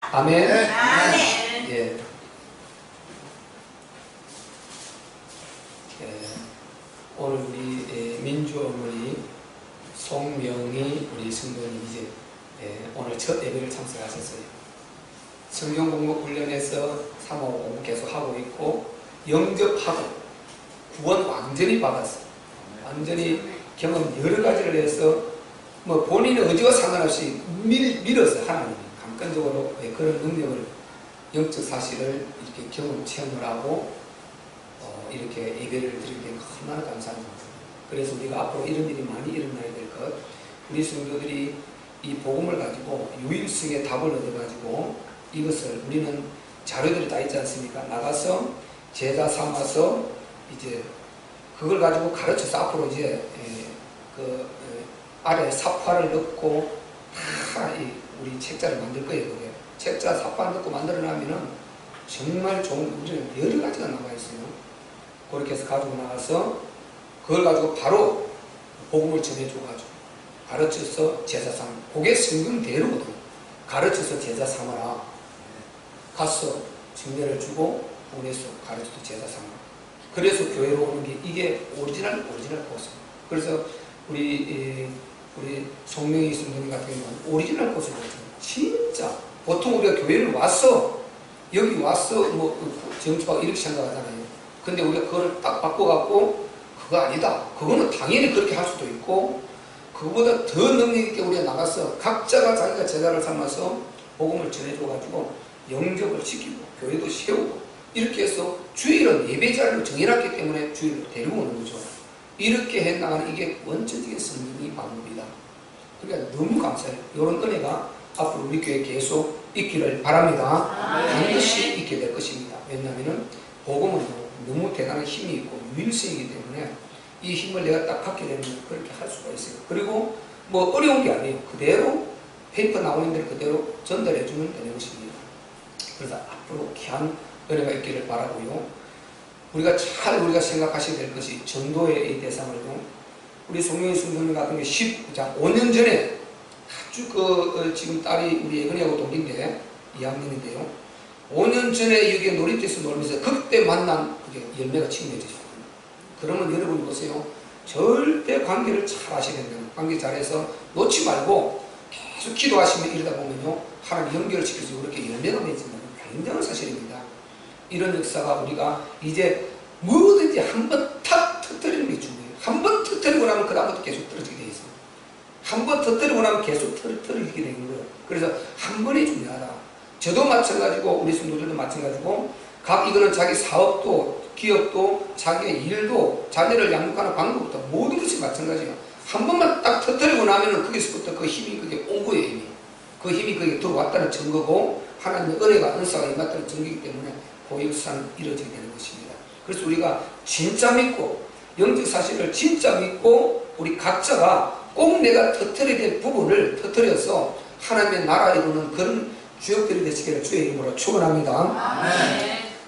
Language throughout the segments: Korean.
아멘. 아멘. 예. 오늘 우리 민주 어머니 송명희 우리 성도님 이제 오늘 첫 예배를 참석하셨어요. 성경 공부 훈련에서 사모 공부 계속 하고 있고 영접하고 구원 완전히 받았어요. 완전히 경험 여러 가지를 해서 뭐 본인의 의지와 상관없이 밀어서 하나님이 감건적으로 그런 능력을 영적 사실을 이렇게 경험 체험을 하고 이렇게 예배를 드리게 얼마나 감사합니다. 그래서 우리가 앞으로 이런 일이 많이 일어나야 될 것, 우리 성도들이 이 복음을 가지고 유일성의 답을 얻어가지고 이것을 우리는 자료들이 다 있지 않습니까? 나가서 제자 삼아서 이제 그걸 가지고 가르쳐서 앞으로 이제 아래 사파를 넣고 다 우리 책자를 만들 거예요. 그게 책자 사파 넣고 만들어내면은 정말 좋은 우리는 여러 가지가 나와 있어요. 그렇게 해서 가지고 나가서 그걸 가지고 바로 복음을 전해줘가지고 가르쳐서 제자 삼. 그게 성경대로거든. 가르쳐서 제자 삼아라. 가서 증례를 주고 보내서 가르쳐서 제자 삼아라. 그래서 교회로 오는 게 이게 오리지널 코스. 그래서 우리 송명희 성도님 같은 경우는 오리지널 코스거든요. 진짜 보통 우리가 교회를 왔어 여기 왔어 뭐 정치하고 이렇게 생각하잖아요. 근데 우리가 그걸 딱 바꿔갖고 그거 아니다. 그거는 당연히 그렇게 할 수도 있고 그거보다 더 능력 있게 우리가 나가서 각자가 자기가 제자를 삼아서 복음을 전해줘가지고 영접을 시키고 교회도 세우고 이렇게 해서 주일은 예배 자리를 정해놨기 때문에 주일을 데리고 오는 거죠. 이렇게 해나가는 이게 원천적인 성경의 방법이다. 그러니까 너무 감사해요. 이런 은혜가 앞으로 우리 교회에 계속 있기를 바랍니다. 반드시 있게 될 것입니다. 왜냐하면 복음은 너무 대단한 힘이 있고 유일성이기 때문에 이 힘을 내가 딱 갖게 되면 그렇게 할 수가 있어요. 그리고 뭐 어려운 게 아니에요. 그대로 페이퍼 나오는 대로 그대로 전달해 주면 되는 것입니다. 그래서 앞으로 귀한 은혜가 있기를 바라고요. 우리가 생각하셔야 될 것이 전도의 이 대상을요. 우리 송명희 성도님 같은 게 5년 전에 아주 지금 딸이 우리 예근이하고 동기인데 2학년인데요. 5년 전에 여기 놀이터에서 놀면서 그때 만난 그게 열매가 지금 맺어졌거든요. 그러면 여러분 보세요. 절대 관계를 잘 하셔야 된다는. 관계 잘해서 놓지 말고 계속 기도하시면 이러다 보면요. 하나님 연결을 시켜서 그렇게 열매가 맺어진다는 굉장한 사실입니다. 이런 역사가 우리가 이제 뭐든지 한번 탁 터뜨리는 게 중요해요. 한번 터뜨리고 나면 그 다음부터 계속 떨어지게 돼 있어요. 한번 터뜨리고 나면 계속 터뜨리게 되는 거예요. 그래서 한 번이 중요하다. 저도 마찬가지고 우리 성도들도 마찬가지고 이거는 자기 사업도 기업도 자기의 일도 자녀를 양육하는 방법부터 모든 것이 마찬가지예요. 한 번만 딱 터뜨리고 나면은 거기서부터 그 힘이 그게 온 거예요. 이미. 그 힘이 그게 들어왔다는 증거고 하나님의 은혜가 은사가 임했다는 증거이기 때문에 그 역사는 이루어지게 되는 것입니다. 그래서 우리가 진짜 믿고 영적 사실을 진짜 믿고 우리 각자가 꼭 내가 터뜨려야 될 부분을 터뜨려서 하나님의 나라 이루는 그런 주역들이 되시기를 주의 이름으로 축원합니다.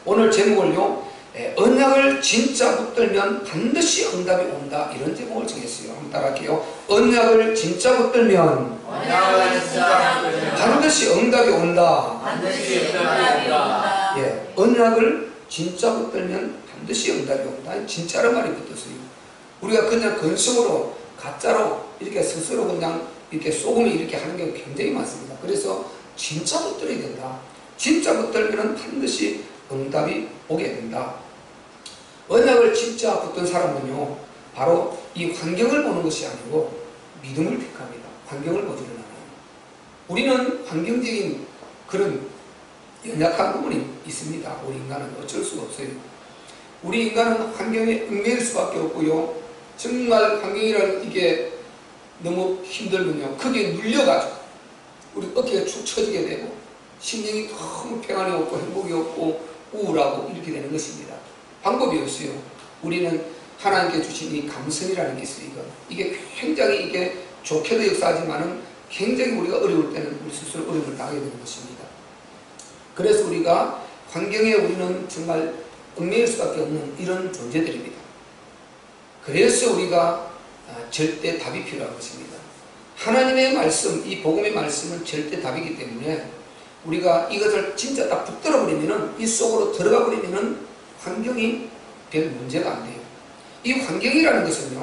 오늘 제목을요. 언약을 진짜 붙들면 반드시 응답이 온다. 이런 제목을 정했어요. 한번 따라할게요. 언약을 진짜 붙들면 반드시 응답이 온다. 예, 언약을 진짜 붙들면 반드시 응답이 온다. 진짜란 말이 붙었어요. 우리가 그냥 근성으로 가짜로 이렇게 스스로 그냥 이렇게 소금이 이렇게 하는 게 굉장히 많습니다. 그래서 진짜 붙들어야 된다. 진짜 붙들면 반드시 응답이 오게 된다. 언약을 진짜 붙든 사람은요, 바로 이 환경을 보는 것이 아니고 믿음을 택합니다. 환경을 보지는 않아요. 우리는 환경적인 그런 연약한 부분이 있습니다. 우리 인간은 어쩔 수가 없어요. 우리 인간은 환경에 얽매일 수밖에 없고요. 정말 환경이란 이게 너무 힘들면요, 크게 눌려가지고 우리 어깨가 축 처지게 되고 심령이 너무 평안이 없고 행복이 없고 우울하고 이렇게 되는 것입니다. 방법이 없어요. 우리는 하나님께 주신 이 감성이라는 게 있어요. 이게 굉장히 이게 좋게도 역사하지만은 굉장히 우리가 어려울 때는 우리 스스로 어려움을 당하게 되는 것입니다. 그래서 우리가 환경에 우리는 정말 얽매일 수밖에 없는 이런 존재들입니다. 그래서 우리가 절대 답이 필요한 것입니다. 하나님의 말씀, 이 복음의 말씀은 절대 답이기 때문에 우리가 이것을 진짜 딱 붙들어 버리면은, 이 속으로 들어가 버리면은 환경이 별 문제가 안 돼요. 이 환경이라는 것은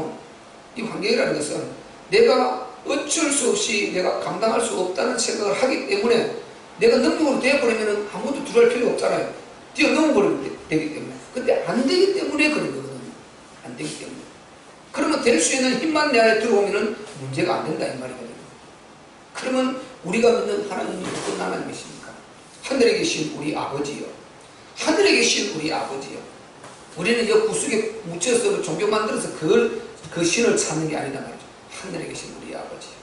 내가 어쩔 수 없이 내가 감당할 수 없다는 생각을 하기 때문에, 내가 능력으로 되어버리면은 아무도 두려울 필요 없잖아요. 뛰어넘어 버리면 되기 때문에. 근데 안 되기 때문에 그런 거거든요. 안 되기 때문에. 그러면 될 수 있는 힘만 내 안에 들어오면은 문제가 안 된다 이 말이거든요. 그러면 우리가 믿는 하나님이 어떤 하나님이십니까? 하늘에 계신 우리 아버지요. 하늘에 계신 우리 아버지요. 우리는 이 구석에 묻혀서 종교 만들어서 그 신을 찾는 게 아니다 말이죠. 하늘에 계신 우리 아버지요.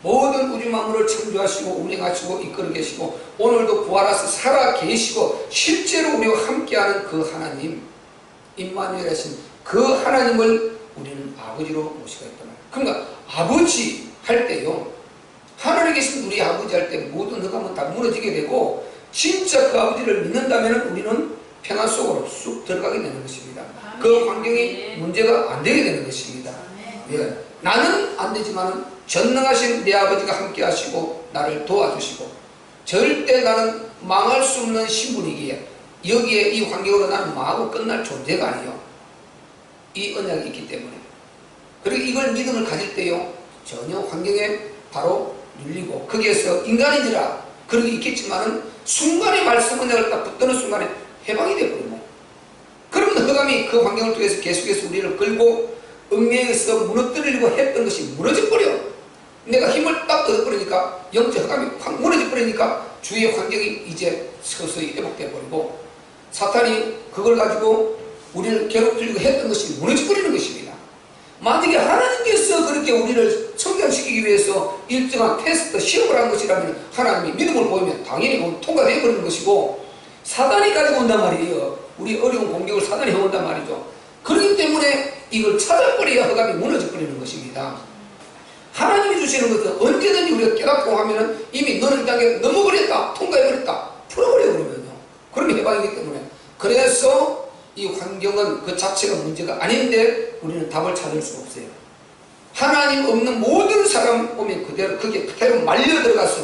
모든 우주 만물을 창조하시고 운행하시고 이끌어 계시고 오늘도 부활하셔서 살아 계시고 실제로 우리와 함께하는 그 하나님, 임마누엘 하신 그 하나님을 우리는 아버지로 모시고 있단 말이에요. 그러니까 아버지 할 때요, 하늘에 계신 우리 아버지 할 때 모든 흑암은 다 무너지게 되고, 진짜 그 아버지를 믿는다면 우리는 평안 속으로 쑥 들어가게 되는 것입니다. 그 환경이 문제가 안 되게 되는 것입니다. 예. 나는 안 되지만 전능하신 내 아버지가 함께 하시고 나를 도와주시고, 절대 나는 망할 수 없는 신분이기에 여기에 이 환경으로 나는 망하고 끝날 존재가 아니요. 이 언약이 있기 때문에. 그리고 이걸 믿음을 가질 때요, 전혀 환경에 바로 눌리고, 거기에서 인간인지라 그러고 있겠지만은 순간에 말씀 언약을 딱 붙드는 순간에 해방이 되어버리고, 그러면 흑암이 그 환경을 통해서 계속해서 우리를 끌고 얽매여서 무너뜨리려고 했던 것이 무너져버려. 내가 힘을 딱 얻어버리니까, 영적 흑암이 확 무너져버리니까 주위의 환경이 이제 서서히 회복되어버리고, 사탄이 그걸 가지고 우리를 괴롭히려고 했던 것이 무너져버리는 것입니다. 만약에 하나님께서 그렇게 우리를 성장시키기 위해서 일정한 테스트, 시험을 한 것이라면 하나님이 믿음을 보이면 당연히 통과되어 버리는 것이고, 사단이 가지고 온단 말이에요. 우리 어려운 공격을 사단이 해온단 말이죠. 그렇기 때문에 이걸 찾아버려야 흑암이 무너져버리는 것입니다. 하나님이 주시는 것은 언제든지 우리가 깨닫고 하면은 이미 너는 이 단계 넘어버렸다, 통과해버렸다, 풀어버려 그러면요. 그러면 해방이기 때문에. 그래서 이 환경은 그 자체가 문제가 아닌데 우리는 답을 찾을 수 없어요. 하나님 없는 모든 사람 보면 그대로 말려 들어가서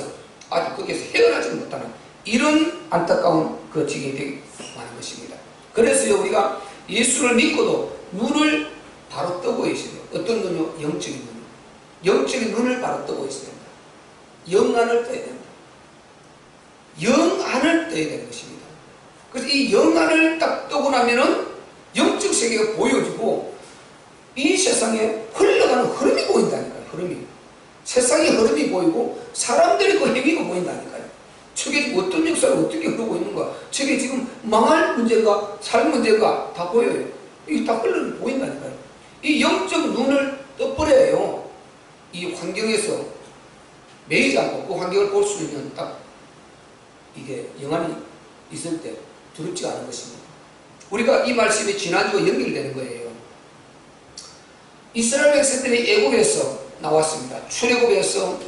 아직 거기에서 헤어나지는 못하는 이런 안타까운 그 지경이 되게 많은 것입니다. 그래서 우리가 예수를 믿고도 눈을 바로 뜨고 있어요. 어떤 눈이요? 영적인 눈. 영적인 눈을 바로 뜨고 있어야 된다. 영안을 떠야 된다. 영안을 떠야 되는 것입니다. 그래서 이 영안을 딱 뜨고 나면은 영적 세계가 보여지고 이 세상에 흘러가는 흐름이 보인다니까요. 흐름이. 세상의 흐름이 보이고 사람들의 그 행위가 보인다니까요. 저게 지금 어떤 역사를 어떻게 흐르고 있는가, 저게 지금 망할 문제인가 살 문제인가 다 보여요. 이게 다 보인다니까요. 이 영적 눈을 떠버려요. 이 환경에서 매이지 않고 그 환경을 볼 수 있는 딱 이게 영안이 있을 때 두렵지 않은 것입니다. 우리가 이 말씀이 지난주와 연결되는 거예요. 이스라엘 백성들이 애국에서 나왔습니다. 출애굽에서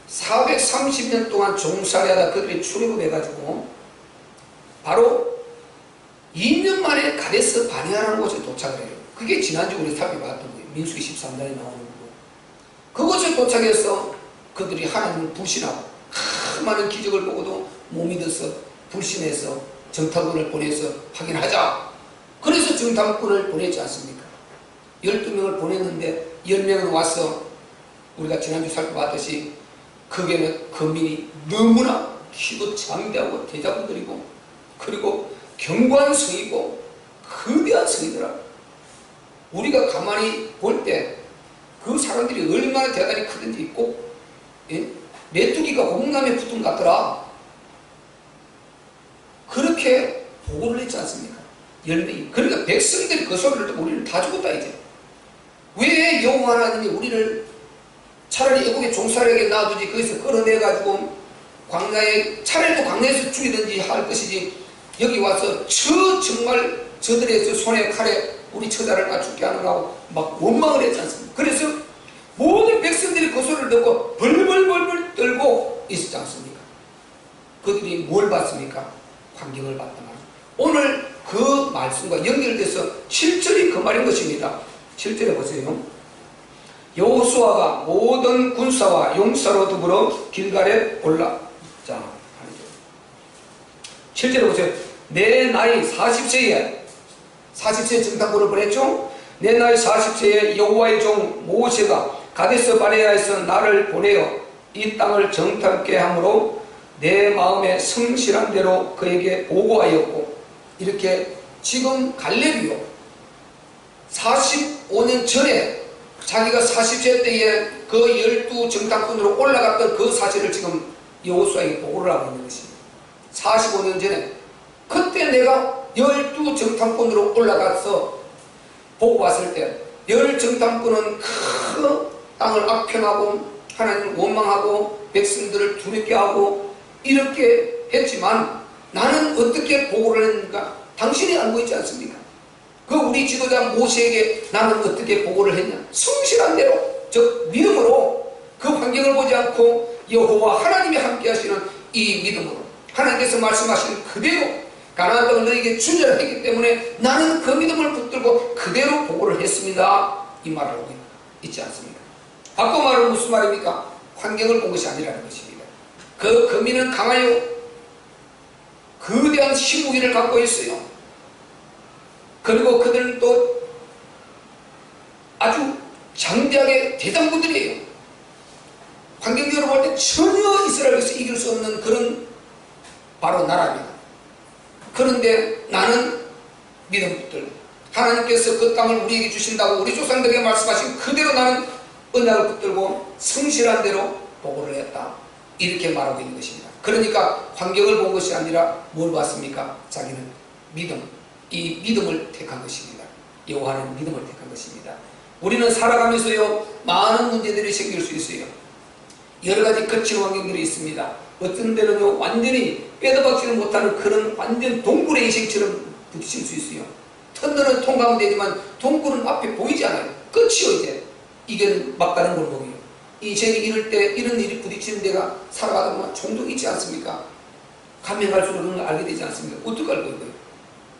430년 동안 종살이하다 그들이 출애굽해가지고 바로 2년 만에 가데스 바네아라는 곳에 도착을 해요. 그게 지난주 우리 살펴봤던 거예요. 민수기 13장에 나오는 거고, 그곳에 도착해서 그들이 하나님을 불신하고 많은 기적을 보고도 못 믿어서 불신해서 정탐꾼을 보내서 확인하자. 그래서 정탐꾼을 보냈지 않습니까? 12명을 보냈는데 10명은 와서 우리가 지난주 살펴봤듯이 거기에는 거민이 너무나 키도 장대하고 대자분들이고 그리고 견고한 성이고 거대한 성이더라. 우리가 가만히 볼 때 그 사람들이 얼마나 대단히 크든지 꼭 메뚜기가 공감에 붙은 것 같더라. 그렇게 보고를 했지 않습니까? 10명이. 그러니까 백성들이 그 소리를 듣고 우리는 다 죽었다 이제. 왜 여호와 하나님이 우리를 차라리 애국에 종살이하게 놔두지 거기서 끌어내가지고 광야에 차라리 또 광야에서 죽이든지 할 것이지 여기 와서 정말 저들의 손에 칼에 우리 처자를 다 죽게 하느라고 막 원망을 했지 않습니까? 그래서 모든 백성들이 그 소리를 듣고 벌벌벌벌 떨고 있었지 않습니까? 그들이 뭘 봤습니까? 환경을 봤단 말이에요. 오늘 그 말씀과 연결돼서 7절이 그 말인 것입니다. 7절에 보세요. 여호수아가 모든 군사와 용사로 더불어 길갈에 올라. 자, 실제로 보세요. 내 나이 40세에 정탐꾼을 보냈죠. 내 나이 40세에 여호와의 종 모세가 가데스 바네아에서 나를 보내어 이 땅을 정탐케 하므로 내 마음에 성실한 대로 그에게 보고하였고, 이렇게 지금 갈렙이요 45년 전에 자기가 40세 때에 그 12 정탐꾼으로 올라갔던 그 사실을 지금 여호수아에게 보고를 하고 있는 것입니다. 45년 전에 그때 내가 12 정탐꾼으로 올라가서 보고 봤을 때 10 정탐꾼은 그 땅을 악평하고 하나님을 원망하고 백성들을 두렵게 하고 이렇게 했지만 나는 어떻게 보고를 했는가? 당신이 알고 있지 않습니까? 그 우리 지도자 모세에게 나는 어떻게 보고를 했냐? 성실한 대로, 즉 믿음으로 그 환경을 보지 않고 여호와 하나님이 함께 하시는 이 믿음으로 하나님께서 말씀하신 그대로 가나안 땅을 너에게 주리라 했기 때문에 나는 그 믿음을 붙들고 그대로 보고를 했습니다. 이 말을 하고 있지 않습니까? 바꿔 말은 무슨 말입니까? 환경을 본 것이 아니라는 것입니다. 그 거민은 강하여 거대한 힘무기를 갖고 있어요. 그리고 그들은 또 아주 장대하게 대장부들이에요. 환경적으로 볼 때 전혀 이스라엘에서 이길 수 없는 그런 바로 나라입니다. 그런데 나는 믿음 붙들고 하나님께서 그 땅을 우리에게 주신다고 우리 조상들에게 말씀하신 그대로 나는 언약을 붙들고 성실한 대로 보고를 했다. 이렇게 말하고 있는 것입니다. 그러니까 환경을 본 것이 아니라 뭘 봤습니까? 자기는 믿음, 이 믿음을 택한 것입니다. 여호와는 믿음을 택한 것입니다. 우리는 살아가면서요 많은 문제들이 생길 수 있어요. 여러 가지 거친 환경들이 있습니다. 어떤 데는요 완전히 빼도 박지는 못하는 그런 완전 동굴의 인생처럼 부딪힐 수 있어요. 터널은 통과하면 되지만 동굴은 앞에 보이지 않아요. 끝이요. 이제 이게 막다른 골목이에요. 인생이 이럴 때 이런 일이 부딪히는 데가 살아가다 보면 종종 있지 않습니까? 가면 갈수록 그런 걸 알게 되지 않습니까? 어떻게 알고 있어요?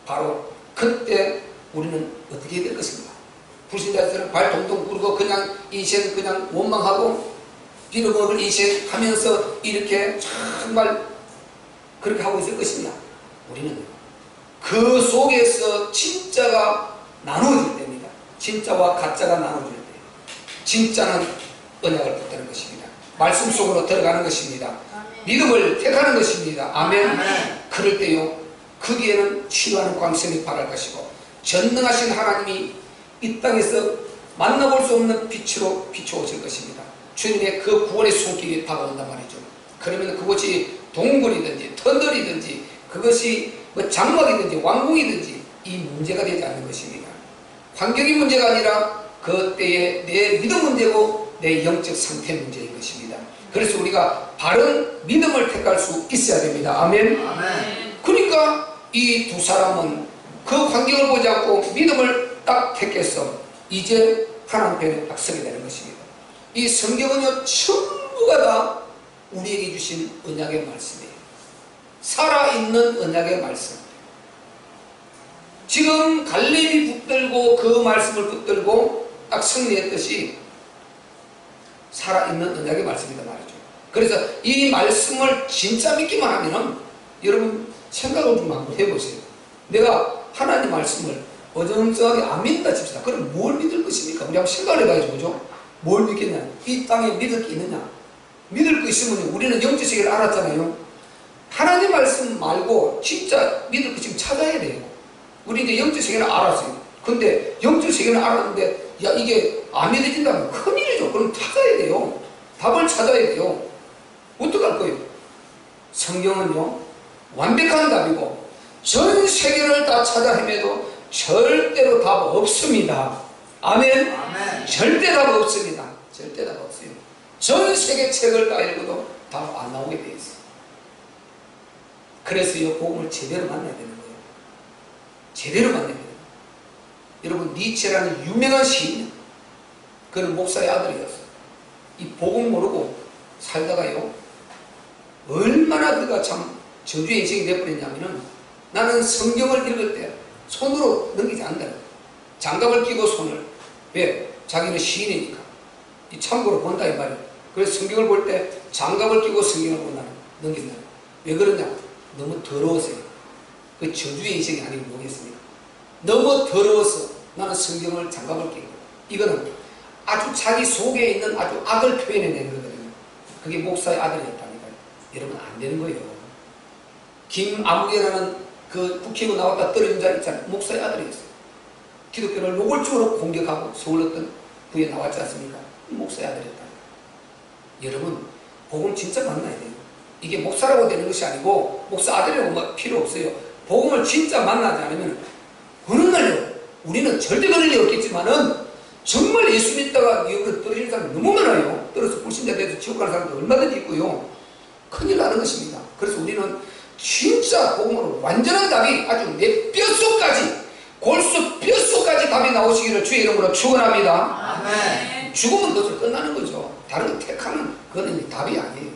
바로 그때 우리는 어떻게 해야 될 것인가? 불신자들은 발 동동 구르고 그냥 인생 그냥 원망하고 빌어먹을 인생 하면서 이렇게 정말 그렇게 하고 있을 것이냐? 우리는 그 속에서 진짜가 나누어질 때입니다. 진짜와 가짜가 나누어질 때 진짜는 언약을 붙드는 것입니다. 말씀 속으로 들어가는 것입니다. 믿음을 택하는 것입니다. 아멘. 그럴 때요 거기에는 치료하는 광선이 발할 것이고 전능하신 하나님이 이 땅에서 만나볼 수 없는 빛으로 비춰오실 것입니다. 주님의 그 구원의 손길이 다가온단 말이죠. 그러면 그것이 동굴이든지 터널이든지 그것이 뭐 장막이든지 왕궁이든지 이 문제가 되지 않는 것입니다. 환경이 문제가 아니라 그때의 내 믿음 문제고 내 영적 상태 문제인 것입니다. 그래서 우리가 바른 믿음을 택할 수 있어야 됩니다. 아멘. 그러니까 이 두 사람은 그 환경을 보지 않고 믿음을 딱 택해서 이제 하나님 편에 딱 서게 되는 것입니다. 이 성경은요 전부가 다 우리에게 주신 언약의 말씀이에요. 살아있는 언약의 말씀. 지금 갈렙이 붙들고 그 말씀을 붙들고 딱 승리했듯이 살아있는 언약의 말씀이다 말이죠. 그래서 이 말씀을 진짜 믿기만 하면은 여러분 생각을 좀 한번 해보세요. 내가 하나님 말씀을 어정쩡하게 안 믿는다 칩시다. 그럼 뭘 믿을 것입니까? 우리 한번 생각을 해봐야죠. 그죠? 뭘 믿겠냐? 이 땅에 믿을 게 있느냐? 믿을 거 있으면 우리는 영적 세계를 알았잖아요. 하나님 말씀 말고 진짜 믿을 거 지금 찾아야 돼요. 우리 이제 영적 세계를 알았어요. 근데 영적 세계는 알았는데 야 이게 안 믿어진다면 큰일이죠. 그럼 찾아야 돼요. 답을 찾아야 돼요. 어떡할 거예요? 성경은요 완벽한 답이고 전 세계를 다 찾아 헤매도 절대로 답 없습니다. 아멘. 아멘. 절대 답 없습니다. 절대 답 없어요. 전 세계 책을 다 읽어도 답 안 나오게 돼 있어요. 그래서 이 복음을 제대로 만나야 되는 거예요. 제대로 만나야 돼요. 여러분 니체라는 유명한 시인, 그는 목사의 아들이었어요. 이 복음 모르고 살다가요 얼마나 그가 참 저주의 인생이 되어버렸냐면은 나는 성경을 읽을 때 손으로 넘기지 않는다. 장갑을 끼고 손을. 왜? 자기는 시인이니까. 이 참고로 본다 이 말이에요. 그래서 성경을 볼 때 장갑을 끼고 성경을 본다는 넘긴다. 왜 그러냐? 너무 더러워서요. 그 저주의 인생이 아니고 뭐겠습니까? 너무 더러워서 나는 성경을 장갑을 끼고, 이거는 아주 자기 속에 있는 아주 악을 표현해내는 거거든요. 그게 목사의 아들이었다니까요. 여러분, 안 되는 거예요. 김아무개라는 그 국회의원 나왔다 떨어진 자 있잖아요. 목사의 아들이었어요. 기독교를 노골적으로 공격하고 서울 어떤 부에 나왔지 않습니까? 목사의 아들이었다. 여러분, 복음 진짜 만나야 돼요. 이게 목사라고 되는 것이 아니고 목사 아들이라고 필요 없어요. 복음을 진짜 만나지 않으면 어느 날요, 우리는 절대 그럴 리 없겠지만은 정말 예수 믿다가 여기로 떨어지는 사람이 너무 많아요. 떨어서 불신자 돼서 지옥 가는 사람도 얼마든지 있고요. 큰일 나는 것입니다. 그래서 우리는 진짜 복음으로 완전한 답이 아주 내 뼛속까지, 골수 뼛속까지 답이 나오시기를 주의 이름으로 축원합니다. 아멘. 죽으면 그것을 끝나는 거죠. 다른 거 택하면 그거는 답이 아니에요.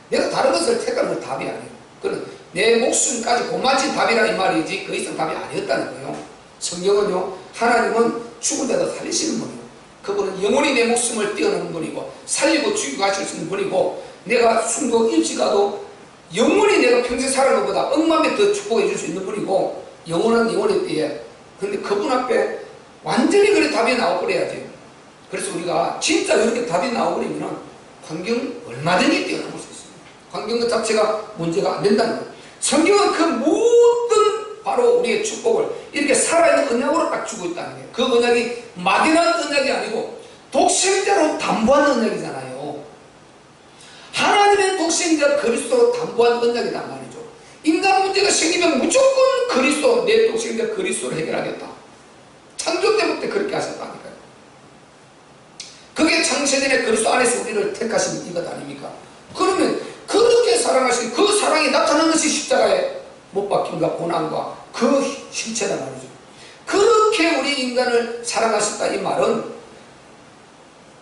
내가 다른 것을 택하는 건 답이 아니에요. 그건 내 목숨까지 고마친 답이라 이 말이지 그 이상 답이 아니었다는 거예요. 성경은요, 하나님은 죽은 자도 살리시는 분이에요. 그분은 영원히 내 목숨을 떼어놓는 분이고 살리고 죽이고 하실 수 있는 분이고, 내가 숨도 일찍 가도 영원히 내가 평생 살아는 것보다 억만배 더 축복해 줄 수 있는 분이고, 영원한 영원의 때에. 그런데 그분 앞에 완전히 그래 답이 나와버려야지. 그래서 우리가 진짜 이렇게 답이 나와버리면 환경 얼마든지 뛰어넘을 수 있습니다. 환경 그 자체가 문제가 안 된다는 거예요. 성경은 그 모든 바로 우리의 축복을 이렇게 살아있는 언약으로 딱 주고 있다는 거예요. 그 언약이 막연한 언약이 아니고 독생자로 담보한 언약이잖아요. 하나님의 독생자 그리스도로 담보한 언약이란 말이죠. 인간 문제가 생기면 무조건 그리스도, 내 독생자 그리스도를 해결하겠다. 창조 때부터 그렇게 하셨다니까요. 그게 창세전에 그리스도 안에서 우리를 택하신 이것 아닙니까? 그러면 그렇게 사랑하신 그 사랑이 나타나는 것이 십자가에 못 박힘과 고난과 그 실체란 말이죠. 그렇게 우리 인간을 사랑하셨다 이 말은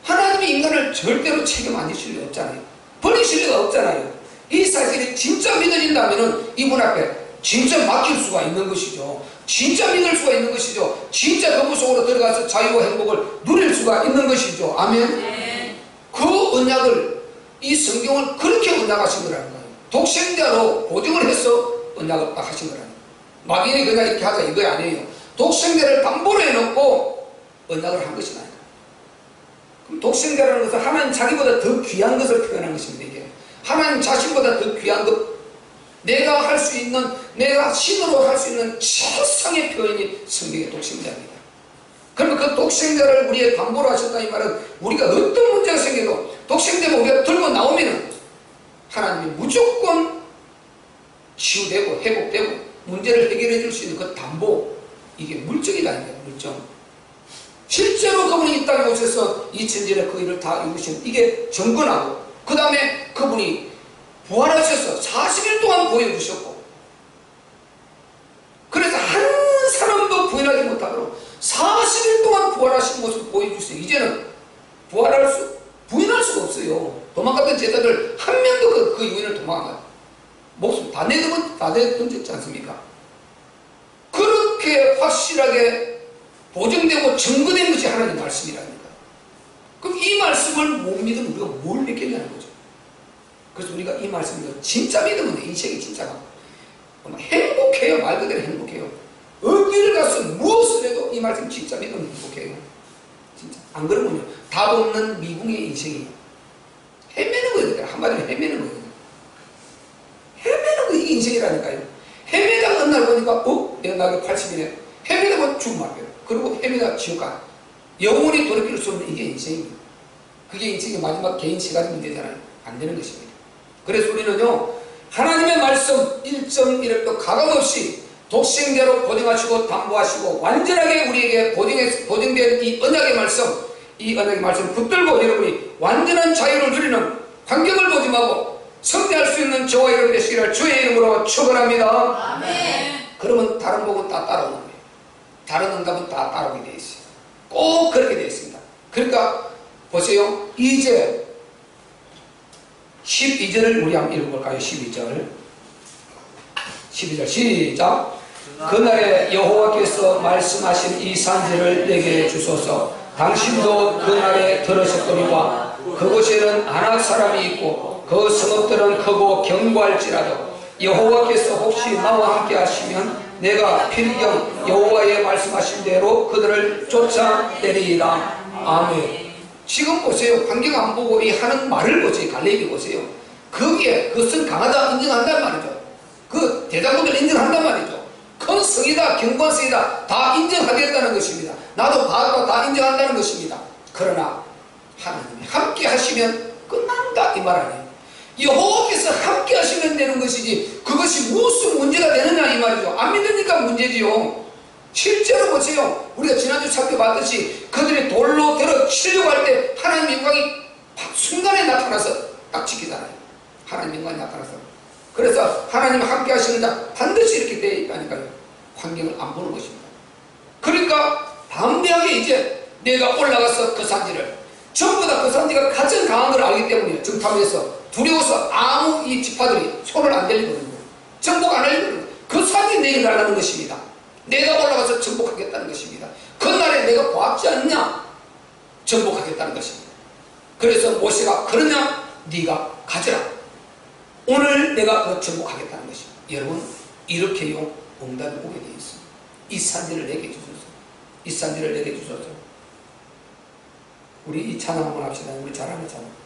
하나님이 인간을 절대로 책임 안 지실 리 없잖아요. 버리실 리가 없잖아요. 이 사실이 진짜 믿어진다면 이분 앞에 진짜 맡길 수가 있는 것이죠. 진짜 믿을 수가 있는 것이죠. 진짜 그분 속으로 들어가서 자유와 행복을 누릴 수가 있는 것이죠. 아멘. 네. 그 언약을, 이 성경을 그렇게 언약하신 거라는 거예요. 독생자로 보증을 해서 언약을 딱 하신 거라는 거예요. 막연히 그냥 이렇게 하자 이거 아니에요. 독생자를 담보로 해놓고 언약을 한 것이 아니에요. 그럼 독생자라는 것은 하나님 자기보다 더 귀한 것을 표현한 것입니다. 이게 하나님 자신보다 더 귀한 것, 내가 할 수 있는, 내가 신으로 할 수 있는 최상의 표현이 성경의 독생자입니다. 그러면 그 독생자를 우리의 담보로 하셨다 이 말은 우리가 어떤 문제가 생겨도 독생자가 우리가 들고 나오면 하나님이 무조건 치유되고 회복되고 문제를 해결해 줄 수 있는 그 담보, 이게 물정이라는 거예요. 물정. 실제로 그분이 이 땅에 오셔서 2000년에 그 일을 다 이루신, 이게 정건하고, 그 다음에 그분이 부활하셔서 40일 동안 보여주셨고, 그래서 한 사람도 부인하지 못하도록 40일 동안 부활하신 모습을 보여주세요. 이제는 부인할 수가 없어요. 도망갔던 제자들 한 명도 그 유인을 도망가요. 목숨 다 내던졌지 않습니까? 그렇게 확실하게 보증되고 증거된 것이 하나님 말씀이라니까. 그럼 이 말씀을 못 믿으면 우리가 뭘 믿겠냐는 거죠. 그래서 우리가 이 말씀을 진짜 믿으면 인생이 진짜가 행복해요. 말 그대로 행복해요. 어디를 가서 무엇을 해도 이 말씀 진짜 믿으면 행복해요. 진짜. 안 그러면요, 답 없는 미궁의 인생이에요. 헤매는 거예요. 한마디로 헤매는 거예요. 헤매는 거, 이게 인생이라니까요. 헤매다가 어느 날 보니까 내가 나이가 80이네. 헤매다 보면 죽음 앞에요. 그리고 헤매다 지옥 가. 영원히 돌이킬 수 없는 이게 인생입니다. 그게 인생의 마지막 개인 시간 문제잖아요. 안 되는 것입니다. 그래서 우리는요, 하나님의 말씀 1.1도 가감없이 독생자로 보증하시고 담보하시고 완전하게 우리에게 보증된 이 언약의 말씀, 이 언약의 말씀 붙들고 여러분이 완전한 자유를 누리는 환경을 보지 말고 성취할 수 있는 저와 여러분 되시기를 주의 이름으로 축원합니다. 아멘. 그러면 다른 복은 다 따라오는 거예요. 다른 응답은 다 따라오게 되어 있어요. 꼭 그렇게 되어 있습니다. 그러니까 보세요. 이제 12절을 우리 한번 읽어볼까요? 12절 시작. 그날에 여호와께서 말씀하신 이 산지를 내게 주소서. 당신도 그날에 들으셨거니와 그곳에는 아낙 사람이 있고 그 성읍들은 크고 견고할지라도 여호와께서 혹시 나와 함께 하시면 내가 필경 여호와의 말씀하신 대로 그들을 쫓아내리이다. 아멘. 지금 보세요. 환경 안 보고 이 하는 말을 보세요. 갈렙이 보세요. 거기에 그것은 강하다 인정한단 말이죠. 그 대장부들 인정한단 말이죠. 큰 성이다, 경건 성이다, 다 인정하겠다는 것입니다. 나도 바로가 다 인정한다는 것입니다. 그러나 하나님이 함께 하시면 끝난다 이 말 아니에요. 여호와께서 함께 하시면 되는 것이지 그것이 무슨 문제가 되느냐 이 말이죠. 안 믿으니까 문제지요. 실제로 보세요. 우리가 지난주 살펴봤듯이 그들이 돌로 들어 치려고 할 때 하나님의 영광이 순간에 나타나서 딱 지키잖아요. 하나님의 영광이 나타나서. 그래서 하나님 함께 하시는 자 반드시 이렇게 되어 있다니까요. 환경을 안 보는 것입니다. 그러니까 담대하게 이제 내가 올라가서 그 산지를 전부 다 그 산지가 가장 강한 걸 알기 때문에 정탐해서 두려워서 아무 이 지파들이 손을 안 들리거든요. 정복 안 하려고 그 산지 내게 달라는 것입니다. 내가 올라가서 정복하겠다는 것입니다. 그날에 내가 보았지 않냐? 정복하겠다는 것입니다. 그래서 모세가 그러냐? 네가 가져라. 오늘 내가 그 정복하겠다는 것입니다. 여러분 이렇게요 응답이 오게 되어 있습니다. 이 산지를 내게 주소서. 이 산지를 내게 주소서. 우리 이 찬양 한번 합시다. 우리 잘하는 찬양.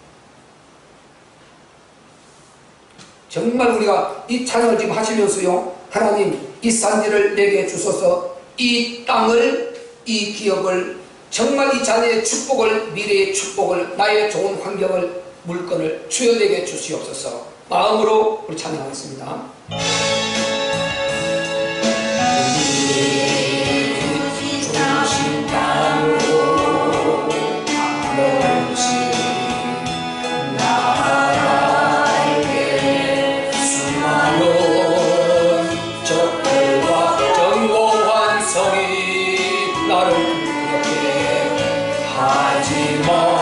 정말 우리가 이 찬양을 지금 하시면서요 하나님 이 산지를 내게 주소서. 이 땅을 이 기업을 정말 이 자녀의 축복을 미래의 축복을 나의 좋은 환경을 물건을 주여 내게 주시옵소서. 마음으로 우리 찬양하겠습니다. 주신 땅으로 아버지 나에게 수많은 적들과 견고한 성이 나를 공격해 하지만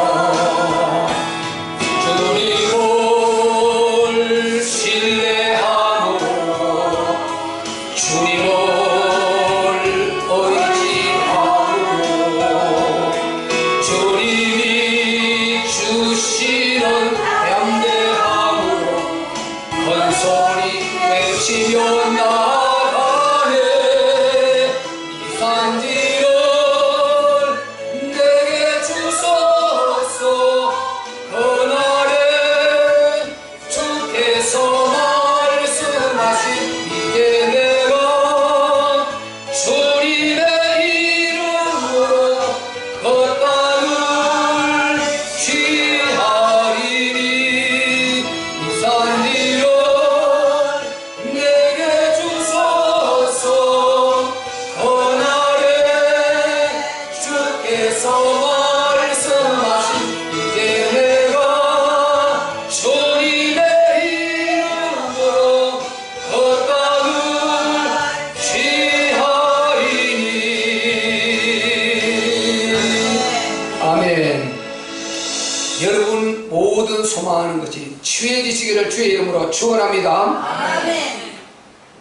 소망하는 것이 취해지시기를 주의 이름으로 축원합니다. 아멘.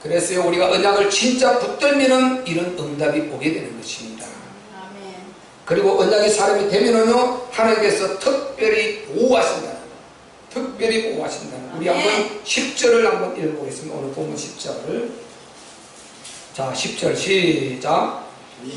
그래서요 우리가 언약을 진짜 붙들면은 이런 응답이 오게 되는 것입니다. 아멘. 그리고 언약의 사람이 되면은요 하나님께서 특별히 보호하신다는 거. 특별히 보호하신다는 거. 우리 한번 10절을 한번 읽어보겠습니다. 오늘 본문 10절. 자 10절 시작.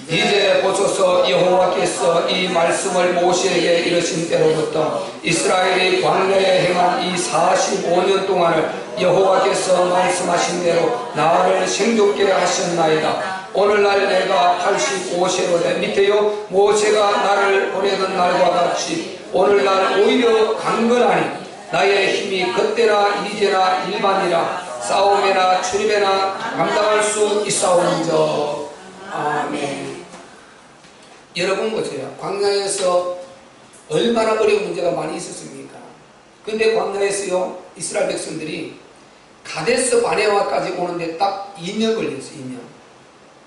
이제 보소서 여호와께서 이 말씀을 모세에게 이르신 때로부터 이스라엘이 광야에 행한 이 45년 동안을 여호와께서 말씀하신 대로 나를 생존케 하셨나이다. 오늘날 내가 85세로 돼 밑에요 모세가 나를 보내던 날과 같이 오늘날 오히려 강건하니 나의 힘이 그때나 이제나 일반이라 싸움에나 출입에나 감당할 수 있사온저. 아멘. 여러분 보세요. 광야에서 얼마나 어려운 문제가 많이 있었습니까? 근데 광야에서요 이스라엘 백성들이 가데스 바네아까지 오는데 딱 2년 걸렸어요. 2년.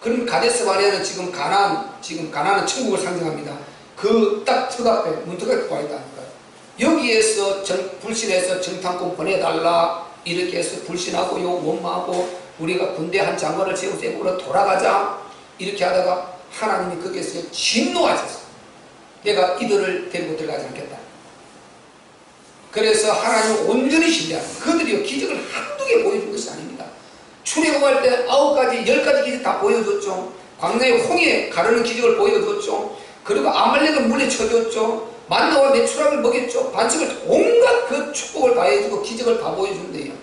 그럼 가데스 바네아는 지금 가나안은 천국을 상징합니다. 그 딱 턱 앞에 문턱 앞에 와 있다니까요. 여기에서 불신해서 정탐꾼 보내달라 이렇게 해서 불신하고요 원망하고 우리가 군대 한 장관을 세우고 세우고 돌아가자 이렇게 하다가 하나님이 거기에서 진노하셨어요. 내가 이들을 데리고 들어가지 않겠다. 그래서 하나님을 온전히 신뢰하는 그들이 기적을 한두 개 보여준 것이 아닙니다. 출애굽할 때 9가지, 10가지 기적 다 보여줬죠. 광야에 홍해 가르는 기적을 보여줬죠. 그리고 아말렉을 물리쳐줬죠. 만나와 메추라기를 먹였죠. 반석을 온갖 그 축복을 다 해주고 기적을 다 보여준대요.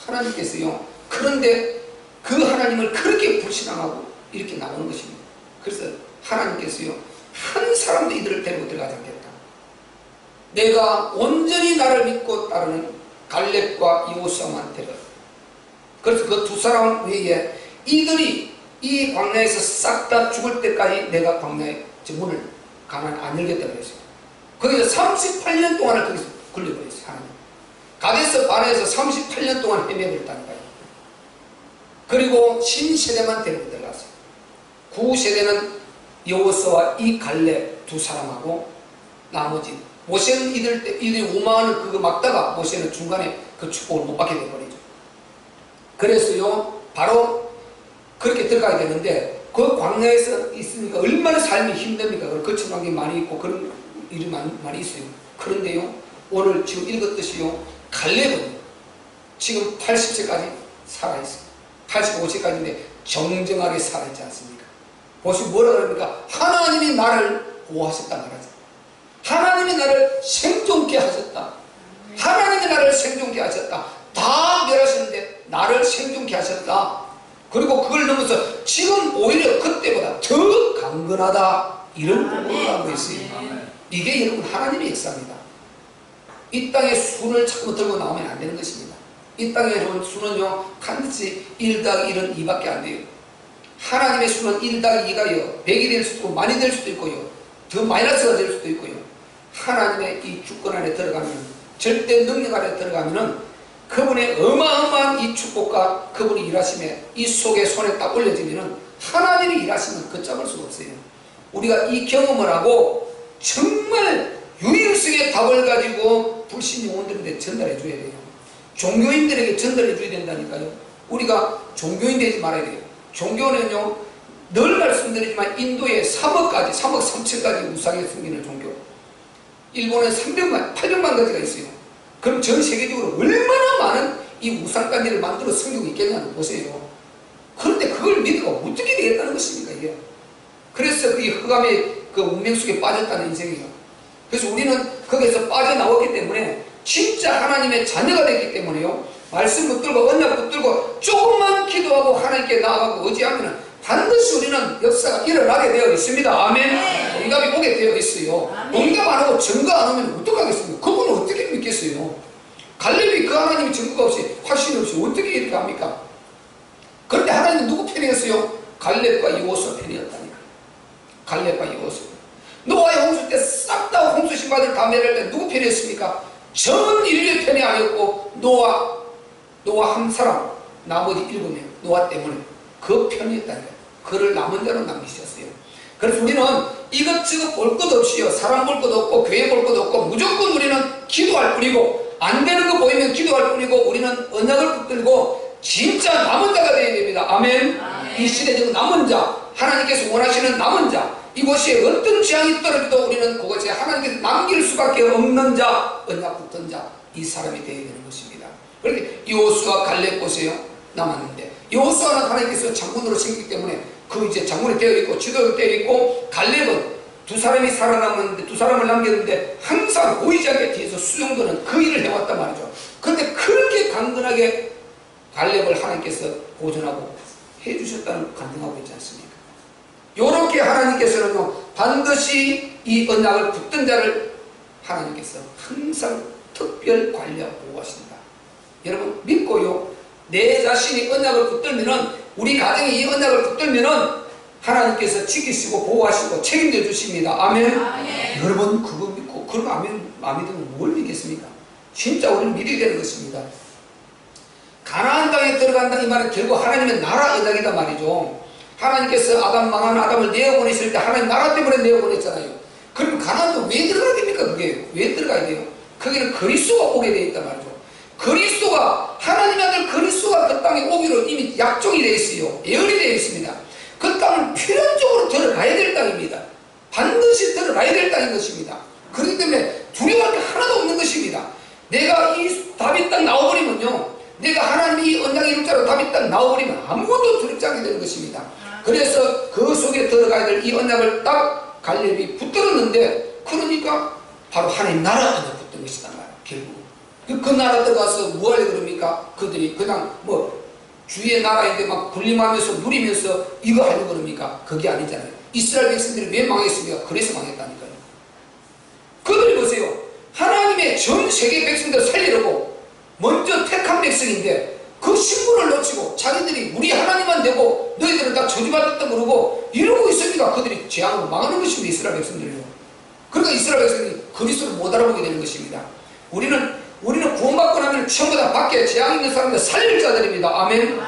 하나님께서요. 그런데 그 하나님을 그렇게 불신앙하고 이렇게 나오는 것입니다. 그래서 하나님께서요. 한 사람도 이들을 데리고 들어가지 않겠다. 내가 온전히 나를 믿고 따르는 갈렙과 여호수아만 데려. 그래서 그 두 사람 외에 이들이 이 광야에서 싹 다 죽을 때까지 내가 광야의 문을 가만 안 열겠다고 했어요. 거기서 38년 동안을 거기서 굴려버렸어요. 하나님. 가데스 바네에서 38년 동안 헤매버렸다니까요. 그리고 신세대만 데리고 들어갔어요. 구세대는 여호수아와 이 갈렙 두 사람하고 나머지 모세는 이들이 오만을 그거 막다가 모세는 중간에 그 축복을 못 받게 돼버리죠. 그래서요 바로 그렇게 들어가야 되는데 그 광야에서 있으니까 얼마나 삶이 힘듭니까? 거쳐간 게 많이 있고 그런 일이 많이 있어요. 그런데요 오늘 지금 읽었듯이요 갈렙은 지금 80세까지 살아있어요. 85세까지인데 정정하게 살아있지 않습니까? 보시면 뭐라 그럽니까? 하나님이 나를 보호하셨다 말하죠. 하나님이 나를 생존케 하셨다. 하나님이 나를 생존케 하셨다. 다 멸하셨는데 나를 생존케 하셨다. 그리고 그걸 넘어서 지금 오히려 그때보다 더 강건하다. 이런 부분을 하고 있어요. 이게 여러분 하나님의 역사입니다. 이 땅에 수를 자꾸 들고 나오면 안 되는 것입니다. 이 땅에 여러분 수는요 반드시 1+1은 2밖에 안 돼요. 하나님의 수는 1+2가요 100이 될 수도 있고 많이 될 수도 있고요 더 마이너스가 될 수도 있고요. 하나님의 이 주권 안에 들어가면 절대 능력 안에 들어가면은 그분의 어마어마한 이 축복과 그분이 일하심에 이 속에 손에 딱 올려지면은 하나님이 일하시면 걷잡을 수가 없어요. 우리가 이 경험을 하고 정말 유일성의 답을 가지고 불신 영혼들한테 전달해 줘야 돼요. 종교인들에게 전달해 줘야 된다니까요. 우리가 종교인 되지 말아야 돼요. 종교는요 늘 말씀드리지만 인도에 3억 3천가지 우상에 숨기는 종교, 일본에 800만 가지가 있어요. 그럼 전 세계적으로 얼마나 많은 이 우상간지를 만들어 섬기고 있겠냐는 보세요. 그런데 그걸 믿으면 어떻게 되겠다는 것입니까 이게. 그래서 이 흑암의 그 운명 속에 빠졌다는 인생이에요. 그래서 우리는 거기에서 빠져나왔기 때문에 진짜 하나님의 자녀가 됐기 때문에요 말씀 붙들고 언약 붙들고 조금만 기도하고 하나님께 나아가고 의지하면 반드시 우리는 역사가 일어나게 되어 있습니다. 아멘. 응답이 오게 되어 있어요. 응답 안 하고 증거 안 오면 어떡하겠습니까? 그분은 어떻게 믿겠어요? 갈렙이 그 하나님이 증거가 없이 확신이 없이 어떻게 이렇게 합니까? 그런데 하나님은 누구 편이었어요? 갈렙과 여호수아 편이었다니까. 갈렙과 여호수아. 노아의 홍수 때 싹 다 홍수 신바들 다 멸할 때 누구 편이었습니까? 전 인류의 편이 아니었고 노아 한 사람 나머지 7명 노아 때문에 그 편이었다니까. 그를 남은 자로 남기셨어요. 그래서 우리는 이것저것 볼 것 없이요 사람 볼 것 없고 교회 볼 것 없고 무조건 우리는 기도할 뿐이고 안 되는 거 보이면 기도할 뿐이고 우리는 언약을 붙들고 진짜 남은 자가 되어야 됩니다. 아멘. 이 시대적 남은 자, 하나님께서 원하시는 남은 자, 이곳에 어떤 재앙이 떨어져도 우리는 그것에 하나님께서 남길 수밖에 없는 자, 언약 붙은 자, 이 사람이 되어야 되는 것입니다. 그런데 여호수아 갈렙 보세요. 남았는데 여호수아는 하나님께서 장군으로 생기기 때문에 그 이제 장군이 되어 있고 지도가 되어 있고 갈렙은 두 사람이 살아남았는데 두 사람을 남겼는데 항상 보이지 않게 뒤에서 수용도는 그 일을 해왔단 말이죠. 그런데 그렇게 강건하게 갈렙을 하나님께서 보존하고 해주셨다는 간증하고 있지 않습니까? 요렇게 하나님께서는요 반드시 이 언약을 붙든 자를 하나님께서 항상 특별 관리하고 보호하신다. 여러분 믿고요 내 자신이 언약을 붙들면은 우리 가정이 이 언약을 붙들면은 하나님께서 지키시고 보호하시고 책임져 주십니다. 아멘. 여러분 그거 믿고 그런 마음이 들면 뭘 믿겠습니까? 진짜 우리는 믿어야 되는 것입니다. 가나안 땅에 들어간다 이 말은 결국 하나님의 나라 언약이다 말이죠. 하나님께서 망한 아담을 내어보냈을 때 하나님 나라 때문에 내어보냈잖아요. 그럼 가나안도 왜 들어가야 됩니까? 그게 왜 들어가야 돼요? 거기는 그리스도가 오게 되어 있단 말이죠. 그리스도가 하나님의 아들 그리스도가 그 땅에 오기로 이미 약정이 되어 있어요. 예언이 되어 있습니다. 그 땅은 필연적으로 들어가야 될 땅입니다. 반드시 들어가야 될 땅인 것입니다. 그렇기 때문에 두려워할 게 하나도 없는 것입니다. 내가 이 답이 딱 나와버리면요 내가 하나님이 이 언약의 이룰 자로 답이 딱 나와버리면 아무것도 두렵지 않게 되는 것입니다. 그래서 그 속에 들어가야 될 이 언약을 딱 갈렙이 붙들었는데, 그러니까 바로 하나님 나라 안에 붙든 것이다 말이야. 결국 그 나라 들어가서 뭐 하려 그럽니까? 그들이 그냥 뭐 주의 나라인데 막 군림하면서 누리면서 이거 하려고 그럽니까? 그게 아니잖아요. 이스라엘 백성들이 왜 망했습니까? 그래서 망했다니까요. 그들이 보세요. 하나님의 전 세계 백성들 살리려고 먼저 택한 백성인데 그 신분을 놓치고 자기들이 우리 하나님만 되고 너희들은 다 저주받았다 그러고 이러고 있으니까 그들이 재앙으로 망하는 것입니다. 이스라엘 백성들이요. 그러니까 이스라엘 백성이 그리스도를 못 알아보게 되는 것입니다. 우리는 구원받고 나면 전부 다 밖에 재앙 있는 사람들 살릴 자들입니다. 아멘.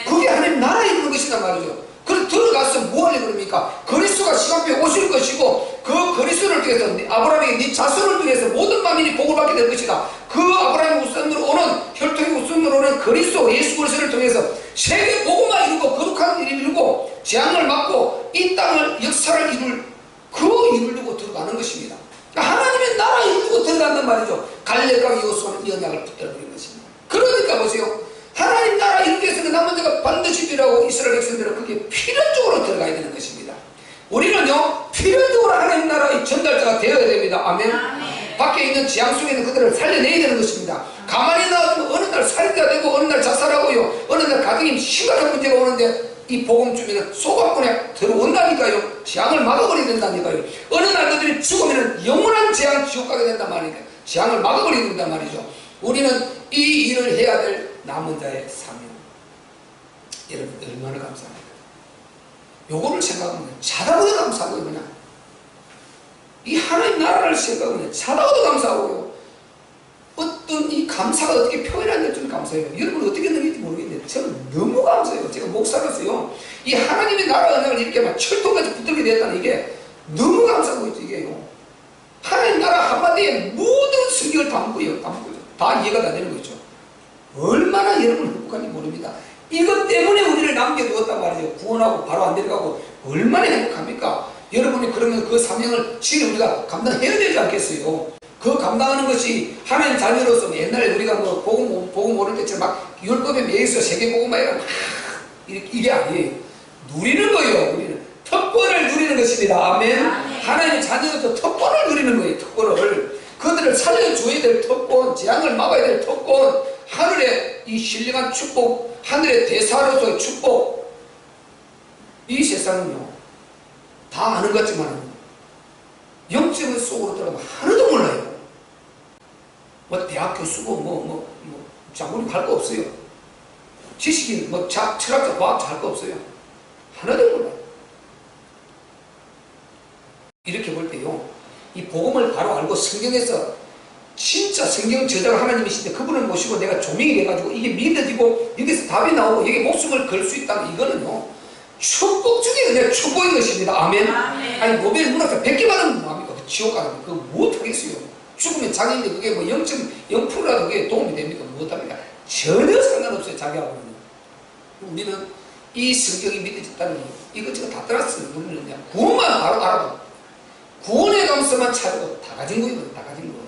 그게 하나님 나라에 있는 것이란 말이죠. 그래서 들어가서 뭐 하려고 그럽니까? 그리스도가 시간표에 오실 것이고 그 그리스도를 통해서 아브라함에게 네 자손을 통해서 모든 만민이 복을 받게 될 것이다. 그 아브라함 우선으로 오는 혈통의 우선으로 오는 그리스도 예수 그리스도를 통해서 세계 복음만 이루고 거룩한 일을 이루고 재앙을 막고 이 땅을 역사를 이루려고 들어가는 것입니다. 그러니까 하나님의 나라 이루고 들어간단 말이죠. 갈렙과 여호수아는 이 언약을 붙들어버린 것입니다. 그러니까 보세요. 하나님 나라 이루기 위해서는 남은 자가 반드시 필요하고 이스라엘 백성들은 그게 필연적으로 들어가야 되는 것입니다. 우리는요 필연적으로 하나님 나라의 전달자가 되어야 됩니다. 아멘. 밖에 있는 재앙 속에 있는 그들을 살려내야 되는 것입니다. 가만히 놔두면 어느 날 살인자 되고 어느 날 자살하고요, 어느 날 가정에 심각한 문제가 오는데 이 복음 주면은 소각권에 들어온다니까요. 재앙을 막아버리게 된다니까요. 어느 날 그들이 죽으면 영원한 재앙 지옥 가게 된단 말이니까 재앙을 막아버리게 된단 말이죠. 우리는 이 일을 해야 될 남은 자의 사명. 여러분 얼마나 감사합니까? 요거를 생각하면 자다고도 감사하고요. 그냥 이 하나님 나라를 생각하면 자다고도 감사하고요. 어떤 이 감사가 어떻게 표현하는지 좀 감사해요. 여러분 어떻게 느낄지 모르겠는데 저는 너무 감사해요. 제가 목사로서요 이 하나님의 나라 언약을 이렇게 막 철통까지 붙들게 됐다는 이게 너무 감사하고 있죠. 이게요 하나님 나라 한마디에 모든 성격을 담고요. 다 이해가 다 되는 거죠. 얼마나 여러분 행복한지 모릅니다. 이것 때문에 우리를 남겨두었단 말이죠. 구원하고 바로 안 내려가고 얼마나 행복합니까? 여러분이 그러면 그 사명을 지금 우리가 감당해야 되지 않겠어요? 그 감당하는 것이 하나님 자녀로서 옛날에 우리가 뭐 복음 오를 때처럼 막 율법에 매여서 세계복음만 이게 아니에요. 누리는 거예요. 우리는 특권을 누리는 것입니다. 아멘. 하나님의 자녀로서 특권을 누리는 거예요. 특권을. 그들을 살려줘야 될 특권, 재앙을 막아야 될 특권, 하늘의 이 신령한 축복, 하늘의 대사로서의 축복. 이 세상은요 다 아는 것 같지만 영적인 속으로 들어가면 하나도 몰라요. 뭐 대학 교수고 장군님 할 거 없어요. 지식인 철학자 과학자 할 거 없어요. 하나도 몰라요. 이렇게 볼 때요 이 복음을 바로 알고 성경에서 진짜 성경 저자가 하나님이신데 그분을 모시고 내가 조명이 돼가지고 이게 믿어지고 여기서 답이 나오고 여기 목숨을 걸 수 있다는 이거는요 축복 중에 그냥 축복인 것입니다. 아멘. 아니 노벨 문학상 100개 받으면 뭐합니까? 지옥 가는 거 그거 못하겠어요. 죽으면 자기인데 그게 뭐 0.0%라도 그게 도움이 됩니까? 못합니다. 전혀 상관없어요. 자기하고는. 우리는 이 성경이 믿어졌다는 거 이것저것 다 떠났어요. 우리는 그냥 구원만 바로 알아도 구원의 감사만 찾고 다 가진 거예요. 다 가진 거.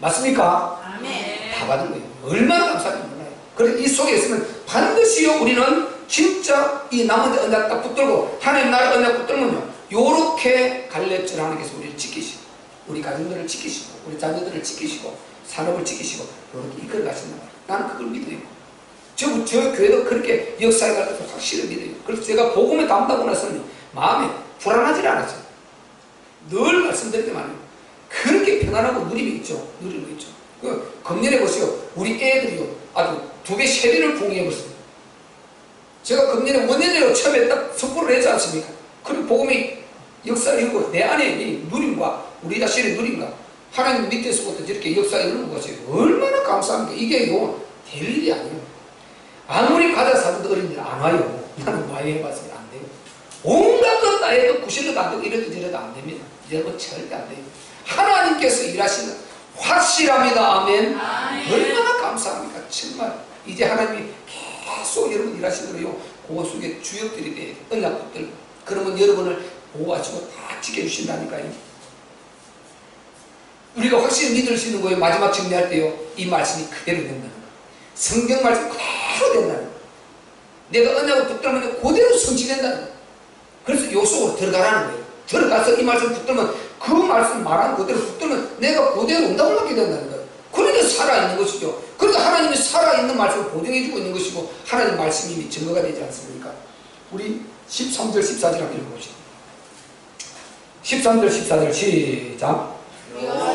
맞습니까? 아멘. 다 받은 거예요. 얼마나 감사한지 몰라요. 그래서 이 속에 있으면 반드시요 우리는 진짜 이 남은 언약 딱 붙들고 하나님 나라 언약 붙들면요 요렇게 갈렙절 하나님께서 우리를 지키시고 우리 가정들을 지키시고 우리 자녀들을 지키시고 산업을 지키시고 이렇게 이끌어 가신다. 나는 그걸 믿어요. 저 교회도 그렇게 역사에 가서 확실히 믿어요. 그래서 제가 복음에 담다고 나서는 마음에 불안하지 않았어요. 늘 말씀드렸지만 그렇게 평안하고 누림이 있죠. 누림이 있죠. 금년에 보세요. 우리 애들이요 아주 2배, 3배를 공유해버렸어요. 제가 금년에 원년으로 처음에 딱 선포를 했지 않습니까? 그리고 복음이 역사를 이루고 내 안에 이 누림과 우리 자신의 누림과 하나님 밑에서부터 저렇게 역사를 이루는 것이 얼마나 감사합니까? 이게요 될 일이 아니에요. 아무리 과자 사줘도 어린이들 안 와요. 나는 많이 해봤으면 안 돼요. 온갖 것 다 해도 구실로도 안 되고 이래도 저래도 안 됩니다. 여러분 절대 안 돼요. 하나님께서 일하시는 확실합니다. 아멘. 얼마나 감사합니까? 정말 이제 하나님이 계속 여러분 일하시는 거요. 그 속에 주역들이 돼 언약들 그러면 여러분을 보호하시고 다 지켜주신다니까요. 우리가 확실히 믿을 수 있는 거예요. 마지막 정리할 때요 이 말씀이 그대로 된다는 거예요. 성경 말씀 그대로 된다는 거예요. 내가 언약을 붙들면 그대로 성취된다는 거예요. 그래서 요 속으로 들어가라는 거예요. 들어가서 이 말씀 붙들면 그 말씀 말한 그대로 붙들면 내가 그대로 응답을 받게 된다는 거예요. 그러니까 살아있는 것이죠. 그러니까 하나님이 살아있는 말씀을 보증해주고 있는 것이고 하나님 말씀이 이미 증거가 되지 않습니까? 우리 13절 14절 한번 읽어봅시다. 13절 14절 시작.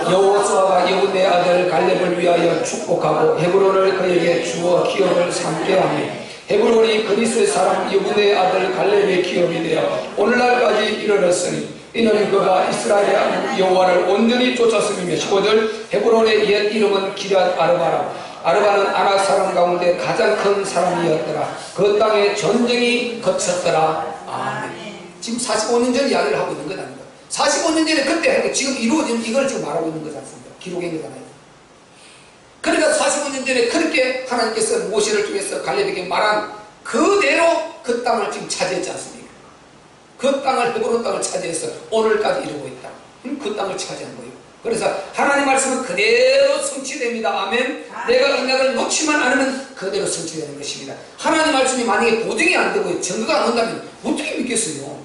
여호수아가 여분의 아들 갈렙을 위하여 축복하고 헤브론을 그에게 주어 기업을 삼게 하며 헤브론이 그리스의 사람 여분의 아들 갈렙의 기업이 되어 오늘날까지 이르렀으니 이는 그가 이스라엘의 하나님 여호와를 온전히 쫓았음이며 15절 헤브론의 옛 이름은 기럇 아르바라. 아르바는 아낙 사람 가운데 가장 큰 사람이었더라. 그 땅에 전쟁이 거쳤더라. 아멘. 지금 45년 전 이야기를 하고 있는 건 아닙니다. 45년 전에 그때 하니까 지금 이루어진 이걸 지금 말하고 있는 거지 않습니까? 기록인 거잖아요. 그러니까 45년 전에 그렇게 하나님께서 모세를 통해서 갈렙에게 말한 그대로 그 땅을 지금 차지했지 않습니까? 그 땅을 헤브론 땅을 차지해서 오늘까지 이루고 있다. 그 땅을 차지한 거예요. 그래서 하나님 말씀은 그대로 성취됩니다. 아멘. 내가 언약을 놓지만 않으면 그대로 성취되는 것입니다. 하나님 말씀이 만약에 보증이 안 되고 증거가 안 온다면 어떻게 믿겠어요?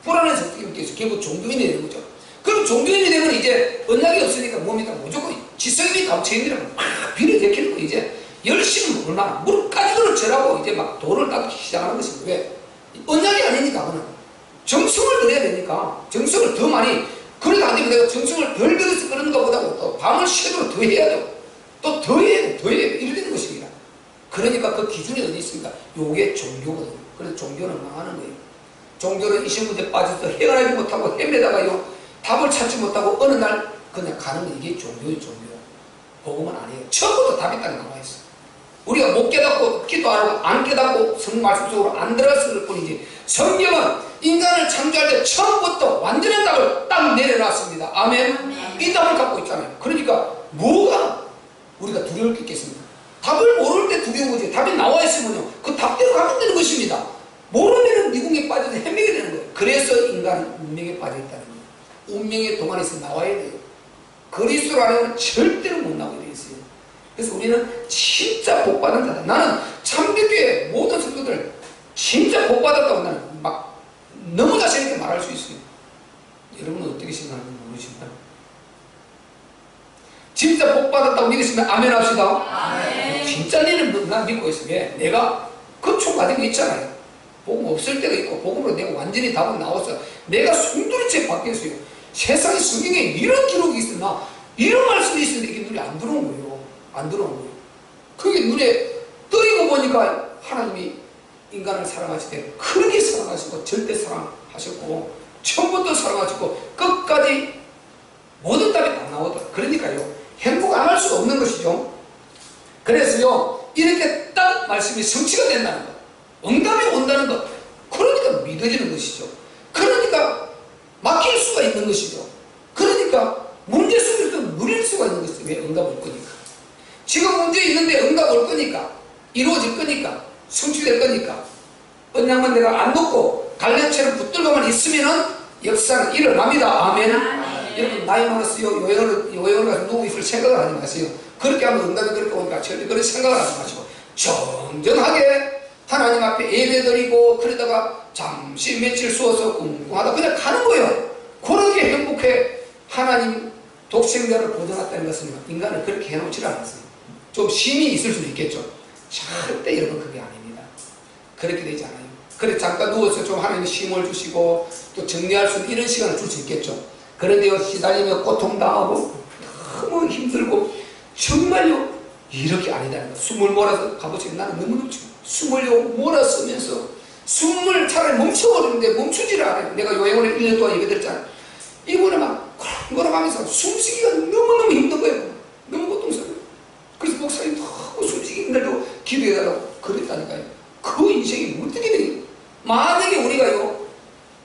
불안해서 어떻게 믿겠어요? 결국 종교인이 되는 거죠. 그럼 종교인이 되면 이제 언약이 없으니까 뭡니까? 무조건 지성이 감춰있느라고 막 비를 내키는 거 이제 열심히 얼마나 무릎까지도 절하고 이제 막 돌을 닦기 시작하는 것입니다. 왜? 언약이 아니니까 그는 정성을 들여야 되니까 정성을 더 많이 그래도 안 되면 내가 정성을 덜 들여서 그러는 것보다도 또 밤을 새도록 더 해야 돼요. 또 더 해야 돼, 더 해야 돼. 이래 되는 것입니다. 그러니까 그 기준이 어디 있습니까? 요게 종교거든요. 그래서 종교는 망하는 거예요. 종교는 이 신문에 빠져서 헤어나지 못하고 헤매다가요 답을 찾지 못하고 어느 날 그냥 가는 게 이게 종교예요. 종교. 복음은 아니에요. 처음부터 답이 딱 나와 있어요. 우리가 못 깨닫고 기도 안 하고 안 깨닫고 성경 말씀 속으로 안 들어갔을 뿐이지 성경은 인간을 창조할 때 처음부터 완전한 답을 딱 내려놨습니다. 아멘. 이 답을 갖고 있잖아요. 그러니까 뭐가 우리가 두려울 게 있겠습니까? 답을 모를 때 두려운 거지. 답이 나와 있으면요 그 답대로 가면 되는 것입니다. 모르면 미궁에 빠져서 헤매게 되는 거예요. 그래서 인간은 운명에 빠져 있다는 거예요. 운명의 동안에서 나와야 돼요. 그리스도로 안에는 절대로 못 나오게 되어 있어요. 그래서 우리는 진짜 복받은 자다. 나는 참교회 모든 성도들 진짜 복받았다고 나는 막 너무 자신있게 말할 수 있어요. 여러분은 어떻게 생각하는지 모르지만 진짜 복받았다고 믿으시면 아멘 합시다. 아멘. 진짜 니는 난 믿고 있어요. 왜? 내가 그총 가진 게 있잖아요. 복음 없을 때가 있고 복음으로 내가 완전히 답은 나왔어. 내가 송두리째 바뀌었어요. 세상에 성경에 이런 기록이 있었나 이런 말씀이 있었는데 이게 눈에 안 들어온 거예요. 안 들어온 거예요. 그게 눈에 떠이고 보니까 하나님이 인간을 사랑하실 때 크게 사랑하시고 절대 사랑하셨고 처음부터 사랑하셨고 끝까지 모든 답이 다 나오더라. 그러니까요 행복 안 할 수 없는 것이죠. 그래서요 이렇게 딱 말씀이 성취가 된다는 것, 응답이 온다는 것, 그러니까 믿어지는 것이죠. 그러니까 막힐 수가 있는 것이죠. 그러니까 문제 속에서 누릴 수가 있는 것이죠. 왜? 응답 올 거니까. 지금 문제 있는데 응답 올 거니까 이루어질 거니까 성취될 거니까 언약만 내가 안 놓고 갈렙처럼 붙들고만 있으면은 역사는 일어납니다. 아멘. 여러분 나이 많았어요. 요양을 가서 누워 있을 생각을 하지 마세요. 그렇게 하면 응답이 그렇게 오니까 절대 그런 생각을 하지 마시고 정정하게 하나님 앞에 예배드리고 그러다가 잠시 며칠 쉬어서 꿍꿍하다 그냥 가는 거예요. 그렇게 행복해 하나님 독생자를 보존했다는 것은 인간을 그렇게 해놓지 않았어요. 좀 심이 있을 수도 있겠죠. 절대 여러분 그게 아닙니다. 그렇게 되지 않아요. 그래 잠깐 누워서 좀 하나님이 쉼을 주시고 또 정리할 수 있는 이런 시간을 줄 수 있겠죠. 그런데요 시달리며 고통당하고 너무 힘들고 정말요 이렇게 아니다는 거. 숨을 몰아서 가보세요. 나는 너무너무 숨을요 몰아쓰면서 숨을 차라리 멈춰버리는데 멈추지를 않아요. 내가 요양원에 1년 동안 예배드렸잖아요. 이번에 막 걸어가면서 숨쉬기가 너무너무 힘든 거예요. 너무 고통스러워요. 그래서 목사님 너무 숨쉬기 힘들다고 기도해달라고 그랬다니까요. 그 인생이 어떻게 돼요? 만약에 우리가요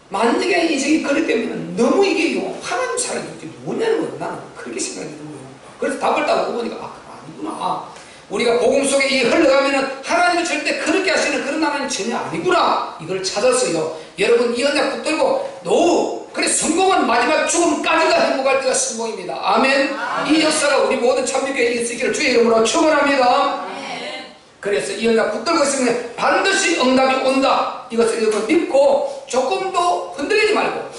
만약에 인생이 그랬다면 너무 이게요 하나님 사랑이 뭐냐는 거예요. 나는 그렇게 생각이 드는 거예요. 그래서 답을 따고 보니까 아니구나. 우리가 복음 속에 이 흘러가면은 하나님은 절대 그렇게 하시는 그런 하나님 전혀 아니구나. 이걸 찾았어요. 여러분 이 언약 붙들고 노후 그래 성공은 마지막 죽음까지가 행복할 때가 성공입니다. 아멘. 이 역사가 우리 모든 참여교회에 있으기를 주의 이름으로 축원합니다. 그래서 이 언약 붙들고 있으면 반드시 응답이 온다. 이것을 여러분 믿고 조금도 흔들리지 말고,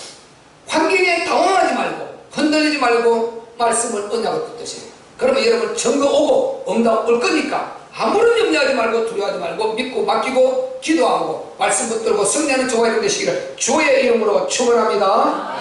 환경에 당황하지 말고, 흔들리지 말고 말씀을 언약을 붙드세요. 그러면 여러분 증거 오고 응답 올 거니까 아무런 염려하지 말고 두려워하지 말고 믿고 맡기고 기도하고 말씀 붙들고 승리하는 저와 여러분 되시기를 주의 이름으로 축원합니다.